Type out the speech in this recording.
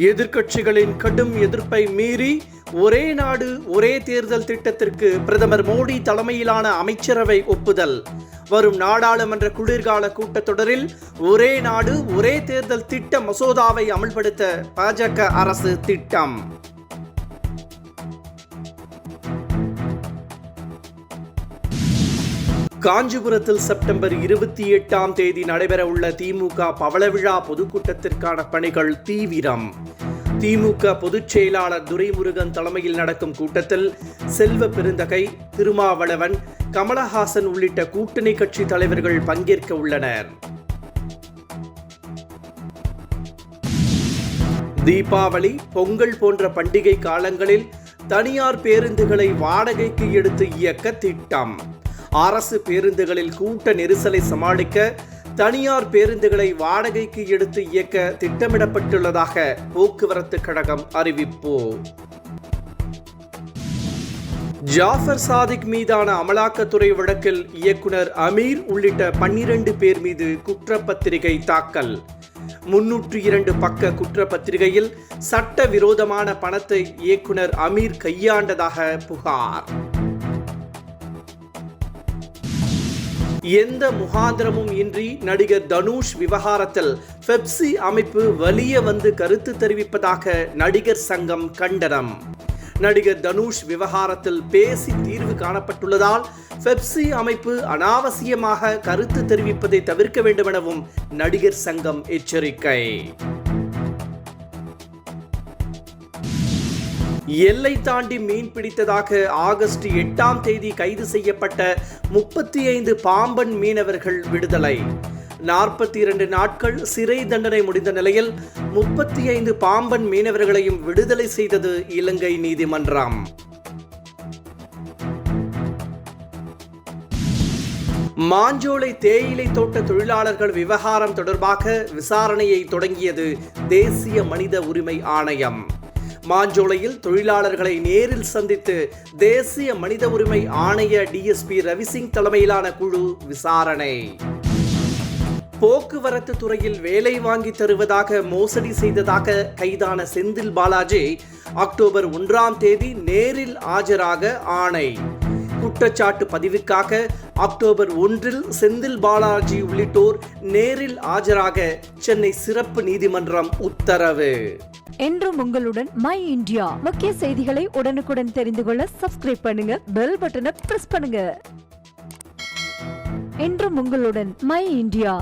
எதிர்க்கட்சிகளின் கடும் எதிர்ப்பை மீறி ஒரே நாடு ஒரே தேர்தல் திட்டத்திற்கு பிரதமர் மோடி தலைமையிலான அமைச்சரவை ஒப்புதல். வரும் நாடாளுமன்ற குளிர்கால கூட்டத்தொடரில் ஒரே நாடு ஒரே தேர்தல் திட்ட மசோதாவை அமல்படுத்த பாஜக அரசு திட்டம். காஞ்சிபுரத்தில் செப்டம்பர் 28 நடைபெற உள்ள திமுக பவளவிழா பொதுக்கூட்டத்திற்கான பணிகள் தீவிரம். திமுக பொதுச் செயலாளர் துரைமுருகன் தலைமையில் நடக்கும் கூட்டத்தில் செல்வ பெருந்தகை, திருமாவளவன், கமலஹாசன் உள்ளிட்ட கூட்டணி கட்சி தலைவர்கள் பங்கேற்க உள்ளனர். தீபாவளி, பொங்கல் போன்ற பண்டிகை காலங்களில் தனியார் பேருந்துகளை வாடகைக்கு எடுத்து இயக்க திட்டம். அரசு பேருந்துகளில் கூட்ட நெரிசலை சமாளிக்க தனியார் பேருந்துகளை வாடகைக்கு எடுத்து இயக்க திட்டமிடப்பட்டுள்ளதாக போக்குவரத்து கழகம் அறிவிப்பு. ஜாஃபர் சாதிக் மீதான அமலாக்கத்துறை வழக்கில் இயக்குனர் அமீர் உள்ளிட்ட 12 பேர் மீது குற்றப்பத்திரிகை தாக்கல். 302 பக்க குற்றப்பத்திரிகையில் சட்டவிரோதமான பணத்தை இயக்குனர் அமீர் கையாண்டதாக புகார். எந்த முகாந்திரமும் இன்றி நடிகர் தனுஷ் விவகாரத்தில் பெப்சி அமைப்பு வலிய வந்து கருத்து தெரிவிப்பதாக நடிகர் சங்கம் கண்டனம். நடிகர் தனுஷ் விவகாரத்தில் பேசி தீர்வு காணப்பட்டுள்ளதால் பெப்சி அமைப்பு அனாவசியமாக கருத்து தெரிவிப்பதை தவிர்க்க வேண்டும் எனவும் நடிகர் சங்கம் எச்சரிக்கை. எல்லை தாண்டி மீன் பிடித்ததாக ஆகஸ்ட் 8 கைது செய்யப்பட்ட 35 பாம்பன் மீனவர்கள் விடுதலை. 42 நாட்கள் சிறை தண்டனை முடிந்த நிலையில் 35 பாம்பன் மீனவர்களையும் விடுதலை செய்தது இலங்கை நீதிமன்றம். மாஞ்சோலை தேயிலை தோட்ட தொழிலாளர்கள் விவகாரம் தொடர்பாக விசாரணையை தொடங்கியது தேசிய மனித உரிமை ஆணையம். மாஞ்சோலையில் தொழிலாளர்களை நேரில் சந்தித்து தேசிய மனித உரிமை ஆணைய டிஎஸ்பி ரவிசிங் தலைமையிலான குழு விசாரணை. போக்குவரத்து துறையில் வேலை வாங்கி தருவதாக மோசடி செய்ததாக கைதான செந்தில் பாலாஜி அக்டோபர் 1 நேரில் ஆஜராக ஆணை. குற்றச்சாட்டு பதிவுக்காக அக்டோபர் 1 செந்தில் பாலாஜி உள்ளிட்டோர் நேரில் ஆஜராக சென்னை சிறப்பு நீதிமன்றம் உத்தரவு. என்றும் உங்களுடன் மை இந்தியா. முக்கிய செய்திகளை உடனுக்குடன் தெரிந்து கொள்ள சப்ஸ்கிரைப் பண்ணுங்க, பெல் பட்டனை பிரஸ் பண்ணுங்க. என்றும் உங்களுடன் மை இந்தியா.